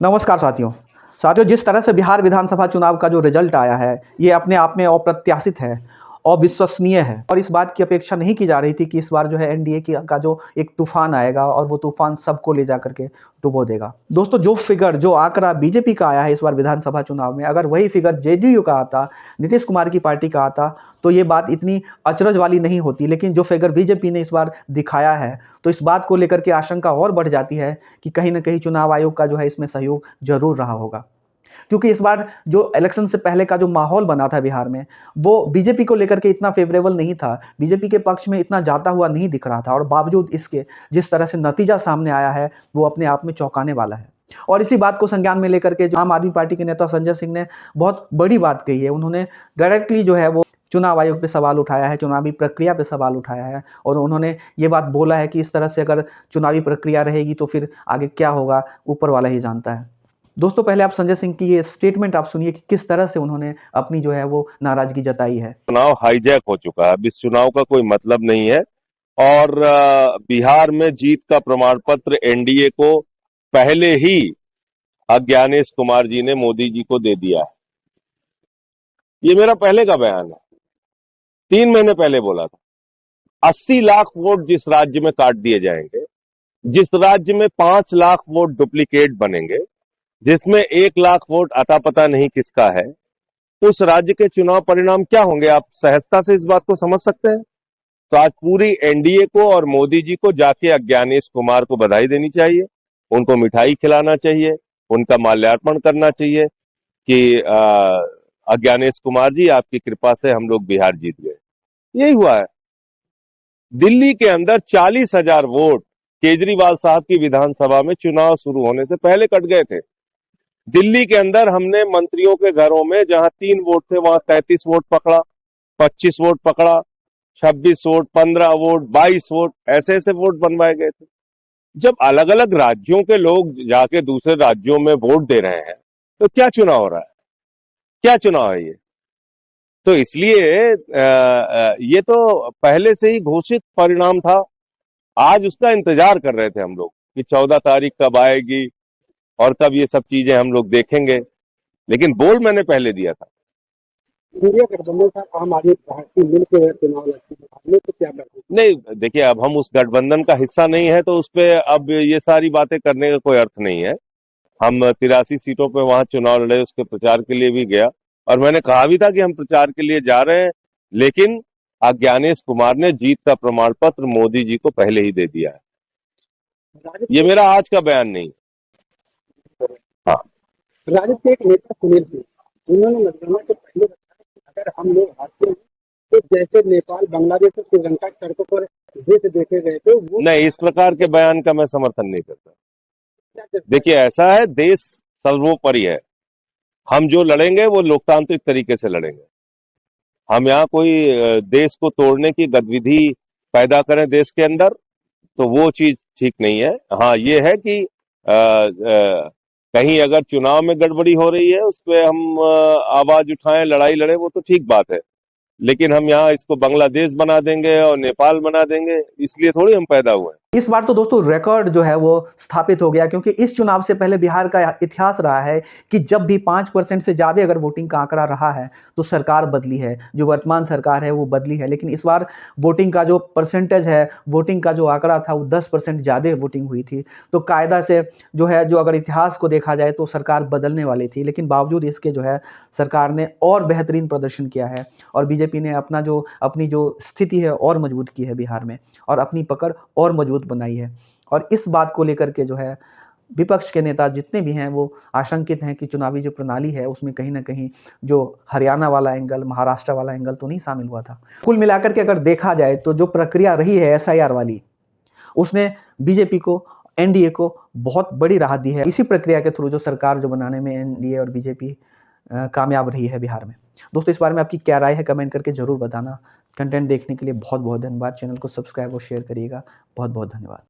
नमस्कार साथियों। जिस तरह से बिहार विधानसभा चुनाव का जो रिजल्ट आया है, ये अपने आप में अप्रत्याशित है, अविश्वसनीय है और इस बात की अपेक्षा नहीं की जा रही थी कि इस बार जो है एनडीए की का जो एक तूफान आएगा और वो तूफान सबको ले जा करके डुबो देगा। दोस्तों, जो फिगर, जो आंकड़ा बीजेपी का आया है इस बार विधानसभा चुनाव में, अगर वही फिगर जेडीयू का आता, नीतीश कुमार की पार्टी का आता, तो ये बात इतनी अचरज वाली नहीं होती। लेकिन जो फिगर बीजेपी ने इस बार दिखाया है, तो इस बात को लेकर के आशंका और बढ़ जाती है कि कहीं न कहीं चुनाव आयोग का जो है इसमें सहयोग ज़रूर रहा होगा। क्योंकि इस बार जो इलेक्शन से पहले का जो माहौल बना था बिहार में, वो बीजेपी को लेकर के इतना फ़ेवरेबल नहीं था। बीजेपी के पक्ष में इतना जाता हुआ नहीं दिख रहा था और बावजूद इसके जिस तरह से नतीजा सामने आया है, वो अपने आप में चौंकाने वाला है। और इसी बात को संज्ञान में लेकर के जो आम आदमी पार्टी के नेता संजय सिंह ने बहुत बड़ी बात कही है। उन्होंने डायरेक्टली जो है वो चुनाव आयोग पे सवाल उठाया है, चुनावी प्रक्रिया पे सवाल उठाया है और उन्होंने ये बात बोला है कि इस तरह से अगर चुनावी प्रक्रिया रहेगी तो फिर आगे क्या होगा, ऊपर वाला ही जानता है। दोस्तों, पहले आप संजय सिंह की ये स्टेटमेंट आप सुनिए कि किस तरह से उन्होंने अपनी जो है वो नाराजगी जताई है। चुनाव हाईजैक हो चुका है। अब इस चुनाव का कोई मतलब नहीं है और बिहार में जीत का प्रमाण पत्र एनडीए को पहले ही ज्ञानेश कुमार जी ने मोदी जी को दे दिया है। ये मेरा पहले का बयान है, 3 महीने पहले बोला था। 80 लाख वोट जिस राज्य में काट दिए जाएंगे, जिस राज्य में 5 लाख वोट डुप्लीकेट बनेंगे, जिसमें 1 लाख वोट अता पता नहीं किसका है, उस राज्य के चुनाव परिणाम क्या होंगे? आप सहजता से इस बात को समझ सकते हैं। तो आज पूरी एनडीए को और मोदी जी को जाके ज्ञानेश कुमार को बधाई देनी चाहिए, उनको मिठाई खिलाना चाहिए, उनका माल्यार्पण करना चाहिए कि ज्ञानेश कुमार जी, आपकी कृपा से हम लोग बिहार जीत गए। यही हुआ है। दिल्ली के अंदर 40,000 वोट केजरीवाल साहब की विधानसभा में चुनाव शुरू होने से पहले कट गए थे। दिल्ली के अंदर हमने मंत्रियों के घरों में जहां 3 वोट थे वहां 33 वोट पकड़ा, 25 वोट पकड़ा, 26 वोट, 15 वोट, 22 वोट, ऐसे ऐसे वोट बनवाए गए थे। जब अलग अलग राज्यों के लोग जाके दूसरे राज्यों में वोट दे रहे हैं, तो क्या चुनाव हो रहा है? क्या चुनाव है ये? तो इसलिए ये तो पहले से ही घोषित परिणाम था। आज उसका इंतजार कर रहे थे हम लोग कि 14 तारीख कब आएगी और कब ये सब चीजें हम लोग देखेंगे। लेकिन बोल मैंने पहले दिया था। इंडिया गठबंधन का आम आदमी पार्टी मिलकर चुनाव लड़ती है तो क्या करती नहीं, देखिए, अब हम उस गठबंधन का हिस्सा नहीं है तो उस पे अब ये सारी बातें करने का कोई अर्थ नहीं है। हम 83 सीटों पे वहां चुनाव लड़े, उसके प्रचार के लिए भी गया और मैंने कहा भी था कि हम प्रचार के लिए जा रहे हैं। लेकिन ज्ञानेश कुमार ने जीत का प्रमाण पत्र मोदी जी को पहले ही दे दिया है। ये मेरा आज का बयान नहीं। हाँ, राजद के एक नेता सुनील सिंह, उन्होंने मतगणना के पहले बताया कि अगर हम लोग हारते हैं तो जैसे नेपाल, बांग्लादेश और श्रीलंका की सड़कों पर देश देखे गए थे वो नहीं, इस प्रकार के बयान का मैं समर्थन नहीं करता। क्या कहते हैं? देखिए, ऐसा है, देश सर्वोपरि है। हम जो लड़ेंगे वो लोकतांत्रिक तरीके से लड़ेंगे। हम यहाँ कोई देश को तोड़ने की गतिविधि पैदा करें देश के अंदर, तो वो चीज ठीक नहीं है। हाँ, ये है कि कहीं अगर चुनाव में गड़बड़ी हो रही है उस पर हम आवाज उठाएं, लड़ाई लड़े, वो तो ठीक बात है। लेकिन हम यहाँ इसको बांग्लादेश बना देंगे और नेपाल बना देंगे, इसलिए थोड़ी हम पैदा हुए हैं। इस बार तो दोस्तों रिकॉर्ड जो है वो स्थापित हो गया, क्योंकि इस चुनाव से पहले बिहार का इतिहास रहा है कि जब भी 5% से ज़्यादा अगर वोटिंग का आंकड़ा रहा है तो सरकार बदली है, जो वर्तमान सरकार है वो बदली है। लेकिन इस बार वोटिंग का जो परसेंटेज है, वोटिंग का जो आंकड़ा था वो 10% ज़्यादा वोटिंग हुई थी। तो कायदा से जो है, जो अगर इतिहास को देखा जाए तो सरकार बदलने वाली थी, लेकिन बावजूद इसके जो है सरकार ने और बेहतरीन प्रदर्शन किया है और बीजेपी ने अपनी जो स्थिति है और मजबूत की है बिहार में और अपनी पकड़ और मजबूत बनाई है। और इस बात को लेकर के जो है विपक्ष के नेता जितने भी हैं वो आशंकित हैं कि चुनावी जो प्रणाली है उसमें कहीं ना कहीं जो हरियाणा वाला एंगल, महाराष्ट्र वाला एंगल तो नहीं शामिल हुआ था। कुल मिलाकर के अगर देखा जाए तो जो प्रक्रिया रही है एसआईआर वाली, उसने बीजेपी को, एनडीए को बहुत बड़ी राहत दी है। इसी प्रक्रिया के थ्रू जो सरकार जो बनाने में एनडीए और बीजेपी कामयाब रही है बिहार में। दोस्तों, इस बारे में आपकी क्या राय है, कमेंट करके जरूर बताना। कंटेंट देखने के लिए बहुत बहुत धन्यवाद। चैनल को सब्सक्राइब और शेयर करिएगा। बहुत बहुत धन्यवाद।